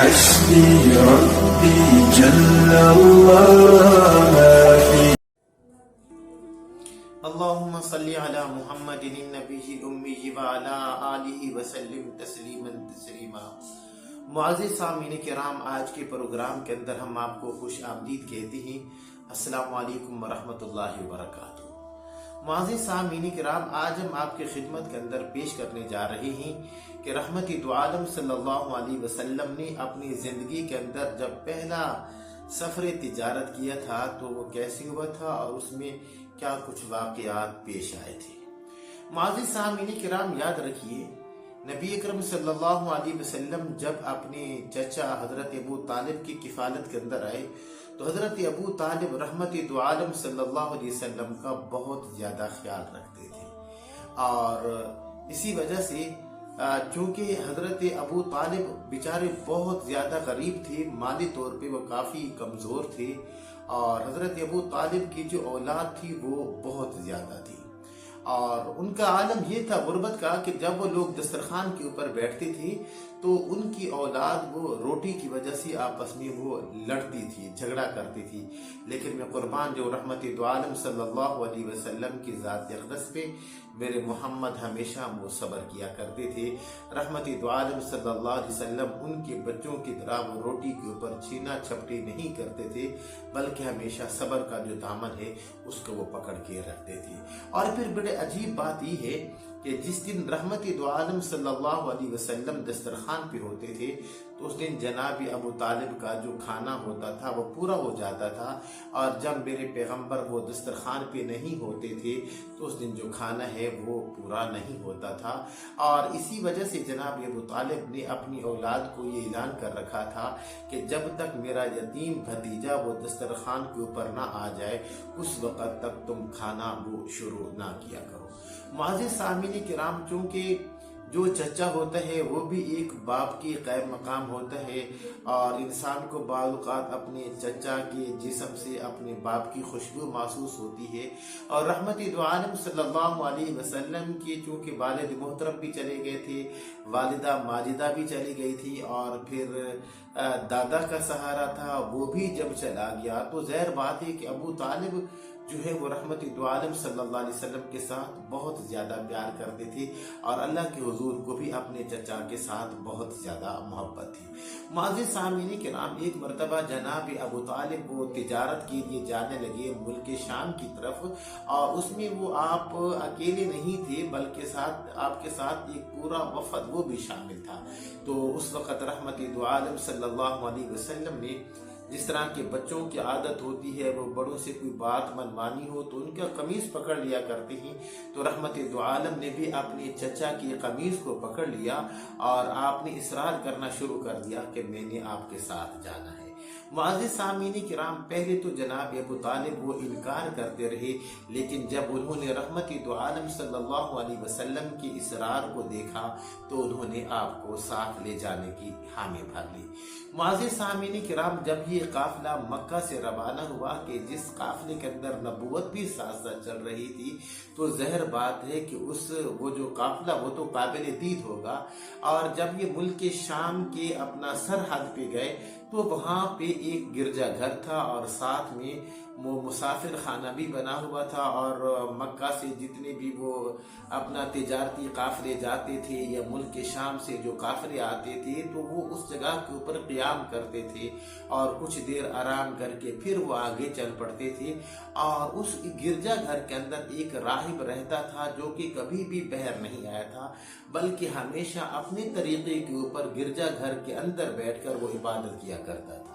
حسبي ربي جل الله في اللهم صل على محمد النبی الأمی وعلى آلہ وسلم تسلیما معزز سامعین کرام، آج کے پروگرام کے اندر ہم آپ کو خوش آمدید کہتے ہیں۔ السلام علیکم ورحمۃ اللہ وبرکاتہ۔ معزز سامعین کرام، آج ہم آپ کی خدمت کے اندر پیش کرنے جا رہے ہیں کہ رحمت دو عالم صلی اللہ علیہ وسلم نے اپنی زندگی کے اندر جب پہلا سفر تجارت کیا تھا تو وہ کیسے ہوا تھا اور اس میں کیا کچھ واقعات پیش آئے تھے۔ معزز سامعین کرام، یاد رکھیے، نبی اکرم صلی اللہ علیہ وسلم جب اپنے چچا حضرت ابو طالب کی کفالت کے اندر آئے تو حضرت ابو طالب رحمت دو عالم صلی اللہ علیہ وسلم کا بہت زیادہ خیال رکھتے تھے، اور اسی وجہ سے چونکہ حضرت ابو طالب بیچارے بہت زیادہ غریب تھے، مالی طور پہ وہ کافی کمزور تھے، اور حضرت ابو طالب کی جو اولاد تھی وہ بہت زیادہ تھی، اور ان کا عالم یہ تھا غربت کا کہ جب وہ لوگ دسترخوان کے اوپر بیٹھتے تھے تو ان کی اولاد وہ روٹی کی وجہ سے آپس میں وہ لڑتی تھی، جھگڑا کرتی تھی، لیکن میں قربان جو رحمت دو عالم صلی اللہ علیہ وسلم کی ذات اقدس پہ، میرے محمد ہمیشہ وہ صبر کیا کرتے تھے۔ رحمت دو عالم صلی اللہ علیہ وسلم ان کے بچوں کی طرح وہ روٹی کے اوپر چھینا چھپٹی نہیں کرتے تھے، بلکہ ہمیشہ صبر کا جو دامن ہے اس کو وہ پکڑ کے رکھتے تھے۔ اور پھر بڑے عجیب بات یہ ہے کہ جس دن رحمت دو عالم صلی اللہ علیہ وسلم دسترخوان پہ ہوتے تھے تو اس دن جناب ابو طالب کا جو کھانا ہوتا تھا وہ پورا ہو جاتا تھا، اور جب میرے پیغمبر وہ دسترخوان پہ نہیں ہوتے تھے تو اس دن جو کھانا ہے وہ پورا نہیں ہوتا تھا، اور اسی وجہ سے جناب ابو طالب نے اپنی اولاد کو یہ اعلان کر رکھا تھا کہ جب تک میرا یتیم بھتیجا وہ دسترخوان کے اوپر نہ آ جائے اس وقت تک تم کھانا وہ شروع نہ کیا کرو۔ معزز سامعین کرام، چونکہ جو چچا ہوتا ہے وہ بھی ایک باپ کی قائم مقام ہوتا ہے، اور انسان کو بعض اوقات اپنے چچا کے جسم سے اپنے باپ کی خوشبو محسوس ہوتی ہے، اور رحمت دو عالم صلی اللہ علیہ وسلم کے چونکہ والد محترم بھی چلے گئے تھے، والدہ ماجدہ بھی چلی گئی تھی، اور پھر دادا کا سہارا تھا وہ بھی جب چلا گیا تو ظاہر بات ہے کہ ابو طالب جو ہے وہ رحمت دو عالم صلی اللہ علیہ وسلم کے ساتھ بہت زیادہ پیار کرتے تھے، اور اللہ کے حضور کو بھی اپنے چچا کے ساتھ بہت زیادہ محبت تھی۔ معزز سامعین کرام، ایک مرتبہ جناب ابو طالب وہ تجارت کے لیے جانے لگے ملک شام کی طرف، اور اس میں وہ آپ اکیلے نہیں تھے بلکہ آپ کے ساتھ ایک پورا وفد وہ بھی شامل تھا۔ تو اس وقت رحمت دو عالم صلی اللہ علیہ وسلم نے، جس طرح کے بچوں کی عادت ہوتی ہے وہ بڑوں سے کوئی بات منوانی ہو تو ان کا قمیض پکڑ لیا کرتے ہیں، تو رحمت دو عالم نے بھی اپنے چچا کی قمیض کو پکڑ لیا اور آپ نے اصرار کرنا شروع کر دیا کہ میں نے آپ کے ساتھ جانا ہے۔ معزز سامعین کرام، پہلے تو جناب ابو طالب وہ انکار کرتے رہے، لیکن جب انہوں نے رحمت دو عالم صلی اللہ علیہ وسلم کی اصرار کو دیکھا تو انہوں نے آپ کو ساتھ لے جانے کی حامی بھر لی۔ معزز سامعین کرام، جب یہ قافلہ مکہ سے روانہ ہوا کہ جس قافلے کے اندر نبوت بھی ساتھ ساتھ چل رہی تھی، تو ظاہر بات ہے کہ وہ جو قافلہ وہ تو قابل دید ہوگا، اور جب یہ ملک شام کے اپنا سرحد پہ گئے تو وہاں پہ ایک گرجا گھر تھا، اور ساتھ میں وہ مسافر خانہ بھی بنا ہوا تھا، اور مکہ سے جتنے بھی وہ اپنا تجارتی قافلے جاتے تھے یا ملک شام سے جو قافلے آتے تھے تو وہ اس جگہ کے اوپر قیام کرتے تھے، اور کچھ دیر آرام کر کے پھر وہ آگے چل پڑتے تھے۔ اور اس گرجا گھر کے اندر ایک راہب رہتا تھا جو کہ کبھی بھی باہر نہیں آیا تھا، بلکہ ہمیشہ اپنے طریقے کے اوپر گرجا گھر کے اندر بیٹھ کر وہ عبادت کیا کرتا تھا۔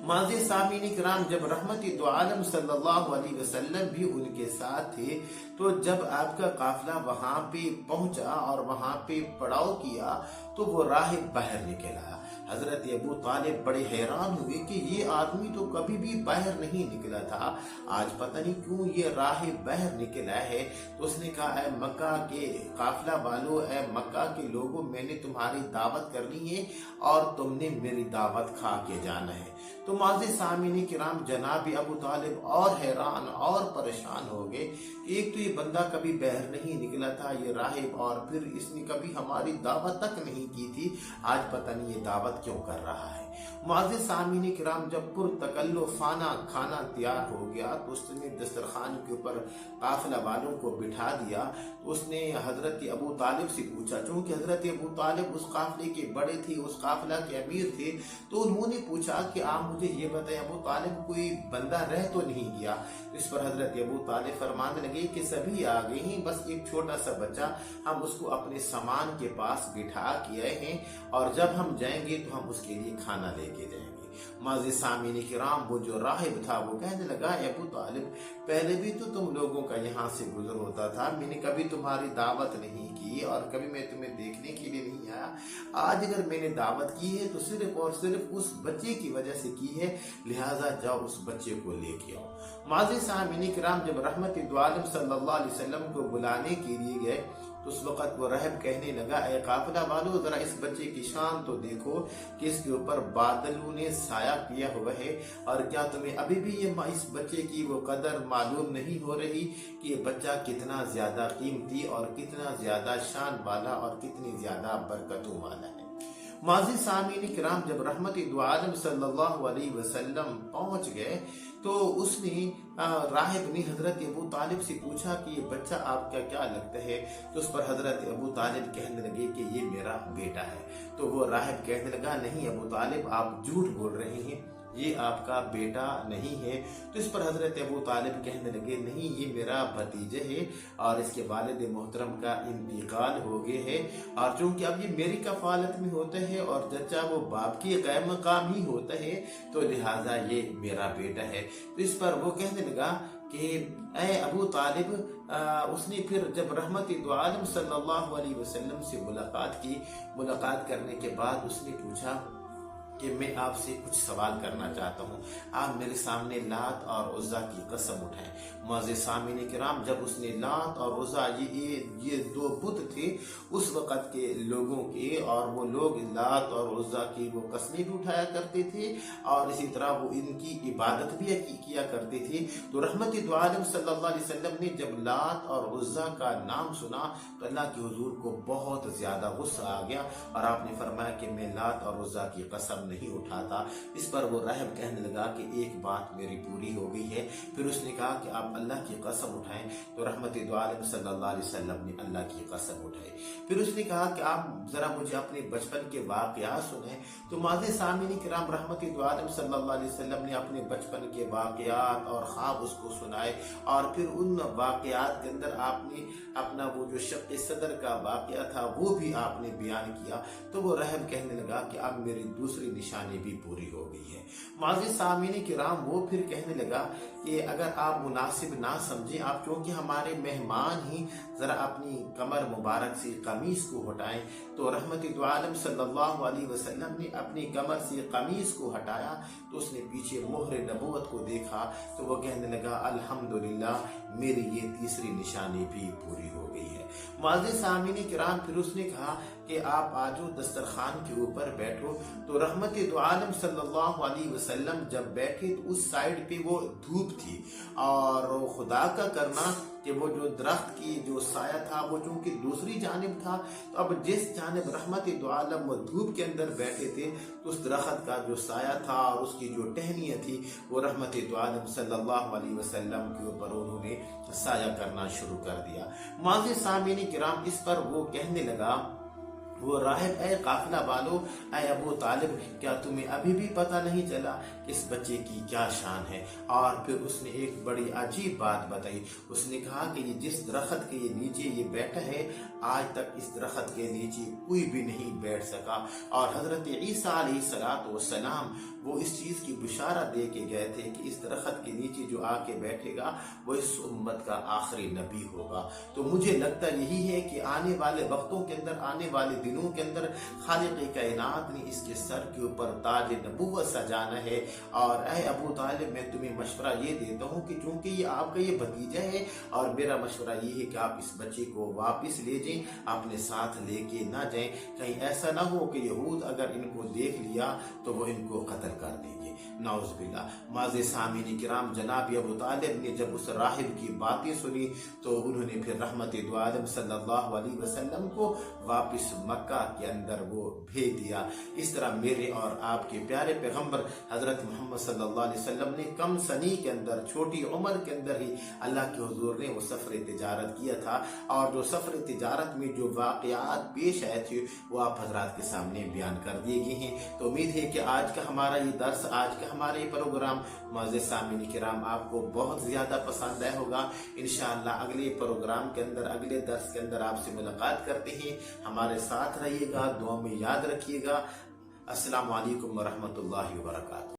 معزز سامعین کرام، جب رحمت دو عالم صلی اللہ علیہ وسلم بھی ان کے ساتھ تھے تو جب آپ کا قافلہ وہاں پہ پہنچا اور وہاں پہ پڑاؤ کیا تو وہ راہب باہر نکل آیا۔ حضرت ابو طالب بڑے حیران ہوئے کہ یہ آدمی تو کبھی بھی باہر نہیں نکلا تھا، آج پتہ نہیں کیوں یہ راہب باہر نکلا ہے۔ تو اس نے کہا، اے مکہ کے قافلہ والو، اے مکہ کے لوگوں، میں نے تمہاری دعوت کرنی ہے اور تم نے میری دعوت کھا کے جانا ہے۔ تو معزز سامعین کرام، جناب ابو طالب اور حیران اور پریشان ہو گئے کہ ایک تو یہ بندہ کبھی باہر نہیں نکلا تھا، یہ راہب، اور پھر اس نے کبھی ہماری دعوت تک نہیں नहीं की थी, आज पता नहीं ये दावत क्यों कर रहा है। मुअज़्ज़िज़ सामीन किराम, जब पुरतकल्लुफ़ाना खाना तैयार हो गया तो उसने दस्तरखान के ऊपर काफिला वालों को बिठा दिया। तो उसने हजरत अबू तालिब से पूछा, चूंकि हजरत अबू तालिब उस काफिले के बड़े थे, उस काफिला के अमीर थे, तो उन्होंने पूछा कि आप मुझे ये बताएं अबू तालिब कोई बंदा रह तो नहीं गया। इस पर हजरत अबू तालिब फरमाने लगे कि सभी आ गए हैं, बस एक छोटा सा बच्चा, हम उसको अपने सामान के पास बिठा किए हैं और जब हम जाएंगे तो हम उसके लिए खाना लेके जाएंगे। मुअज़्ज़िज़ सामीन किराम, वो जो राहिब था वो कहने लगा, अबू तालिब पहले भी तो तुम लोगों का यहाँ से गुजर होता था, मैंने कभी तुम्हारी दावत नहीं की और कभी मैं तुम्हें देखने के लिए नहीं आया। आज अगर मैंने दावत की है तो सिर्फ और सिर्फ उस बच्चे की वजह से की है, लिहाजा जाओ उस बच्चे को लेके आओ। मुअज़्ज़िज़ सामीन किराम, जब रहमत दो आलम सल्लल्लाहु अलैहि वसल्लम को बुलाने के लिए गए तो उस वक़्त वो रहब कहने लगा, ए काफिला वालों, जरा इस बच्चे की शान तो देखो कि इसके ऊपर बादलों ने साया किया हुआ है, और क्या तुम्हें अभी भी ये इस बच्चे की वो कदर मालूम नहीं हो रही कि ये बच्चा कितना ज्यादा कीमती और कितना ज्यादा शान वाला और कितनी ज्यादा बरकतों वाला है। मुअज़्ज़िज़ सामीन किराम, जब रहमत दो आलम सल्लल्लाहु अलैहि वसल्लम पहुंच गए तो उसने राहिब ने हजरत अबू तालिब से पूछा कि ये बच्चा आपका क्या लगता है। तो उस पर हजरत अबू तालिब कहने लगे कि ये मेरा बेटा है। तो वो राहिब कहने लगा, नहीं अबू तालिब, आप झूठ बोल रहे हैं, ये आपका बेटा नहीं है। तो इस पर हजरत अबू तालिब कहने लगे, नहीं ये मेरा भतीजा है और इसके वालिद मोहतरम का इंतकाल हो गया है, और चूंकि अब ये मेरी कफालत में होता है और चचा वो बाप की क़ैम मकाम ही होता है, तो लिहाजा ये मेरा बेटा है। तो इस पर वो कहने लगा कि ए अबू तालिब, उसने फिर जब रहमत दो आलम सल्लल्लाहु अलैहि वसल्लम से मुलाकात की, मुलाकात करने के बाद उसने पूछा कि मैं आपसे कुछ सवाल करना चाहता हूँ, आप मेरे सामने लात और उज़्ज़ा की कसम उठाएं। मुअज़्ज़िज़ सामीन किराम, जब उसने लात और उज़्ज़ा ये दो बुत थे उस वक़्त के लोगों के, और वो लोग लात और उज़्ज़ा की वो कसमें भी उठाया करते थे और इसी तरह वो इनकी इबादत भी किया करते थे। तो रहमत दो आलम सल्लल्लाहु अलैहि वसल्लम ने जब लात और उज़्ज़ा का नाम सुना तो अल्लाह के हुजूर को बहुत ज़्यादा गुस्सा आ गया और आपने फरमाया कि मैं लात और उज़्ज़ा की कसम नहीं उठाता। इस पर वो राहिब कहने लगा कि एक बात मेरी पूरी हो गई है। फिर उसने कहा कि आप अल्लाह की कसम उठाएं। तो रहमत दो आलम सल्लल्लाहु अलैहि वसल्लम ने अल्लाह की कसम उठाई। फिर उसने कहा कि आप जरा मुझे अपने बचपन के वाक़यात सुने। तो मुअज़्ज़िज़ सामीन किराम, रहमत दो आलम सल्लल्लाहु अलैहि वसल्लम ने अपने बचपन के वाक़यात और ख्वाब उसको सुनाए, और फिर उन वाक़यात के अंदर आपने अपना वो जो शक़्क़ सदर का वाक़या था वो भी आपने बयान किया। तो वो रहब कहने लगा कि अब मेरी दूसरी निशानी भी पूरी हो गई है। मुअज़्ज़िज़ सामीन किराम, वो फिर कहने लगा कि अगर आप मुनासिब ना समझें, आप क्योंकि हमारे मेहमान ही, जरा अपनी कमर मुबारक से कमीज को हटाएं। तो रहमत दो आलम सल्लल्लाहु अलैहि वसल्लम ने अपनी कमर से कमीज को हटाया तो उसने पीछे मोहर नबूवत को देखा। तो वो कहने लगा, अल्हम्दुलिल्लाह, मेरी ये तीसरी निशानी भी पूरी हो गई है। मुअज़्ज़िज़ सामीन किराम, फिर उसने कहा कि आप आजो दस्तरखान के ऊपर बैठो। तो रहमत दो आलम सल्लल्लाहु अलैहि वसल्लम जब बैठे तो उस साइड पे वो धूप थी, और खुदा का करना कि वो जो दरख्त की जो साया था वो चूंकि दूसरी जानिब था, तो अब जिस जानिब रहमत दो आलम वो धूप के अंदर बैठे थे तो उस दरख्त का जो साया था और उसकी जो टहनियाँ थी वो रहमत दो आलम सल्लल्लाहु अलैहि वसल्लम के ऊपर उन्होंने साया करना शुरू कर दिया। मुअज़्ज़िज़ सामीन किराम, इस पर वो कहने लगा, वो राहिब, ए काफिला वालों, ए अबू तालिब, क्या तुम्हें अभी भी पता नहीं चला कि इस बच्चे की क्या शान है? और फिर उसने एक बड़ी अजीब बात बताई। उसने कहा कि ये जिस दरख्त के ये नीचे ये बैठा है, आज तक इस दरख्त के नीचे कोई भी नहीं बैठ सका, और हजरत ईसा अलैहिस्सलाम वो इस चीज की बिशारा दे के गए थे कि इस दरख्त के नीचे जो आके बैठेगा वो इस उम्मत का आखिरी नबी होगा। तो मुझे लगता यही है कि आने वाले वक्तों के अंदर, आने वाले दिनों के अंदर खालिक कायनात ने इसके सर के ऊपर ताज नबूवत सजाना है। और ऐ अबू तालिब, मैं तुम्हें मशवरा ये देता हूँ कि चूंकि ये आपका ये भतीजा है, और मेरा मशवरा ये है कि आप इस बच्चे को वापस ले जाएं, अपने साथ लेके ना जाएं। कहीं ऐसा ना हो कि यहूद अगर इनको देख लिया तो वो इनको कत्ल कर देंगे, नाउज़ुबिल्लाह। मुअज़्ज़िज़ सामीन किराम, जनाब अबू तालिब ने जब उस राहिब की बातें सुनी तो उन्होंने फिर रहमत दो आलम सल्लल्लाहु अलैहि वसल्लम को वापस مکہ کے اندر وہ بھیج دیا۔ اس طرح میرے اور آپ کے پیارے پیغمبر حضرت محمد صلی اللہ علیہ وسلم نے کم سنی کے اندر، چھوٹی عمر کے اندر ہی اللہ کے حضور نے وہ سفر تجارت کیا تھا، اور جو سفر تجارت میں جو واقعات پیش آئے تھے وہ آپ حضرات کے سامنے بیان کر دیے گئے ہیں۔ تو امید ہے کہ آج کا ہمارا یہ درس، آج کا ہمارا یہ پروگرام معزز سامعین کرام آپ کو بہت زیادہ پسند آیا ہوگا۔ انشاءاللہ اگلے پروگرام کے اندر، اگلے درس کے اندر آپ سے ملاقات کرتے ہیں۔ ہمارے ساتھ رہیے گا، دعا میں یاد رکھیے گا۔ السلام علیکم ورحمۃ اللہ وبرکاتہ۔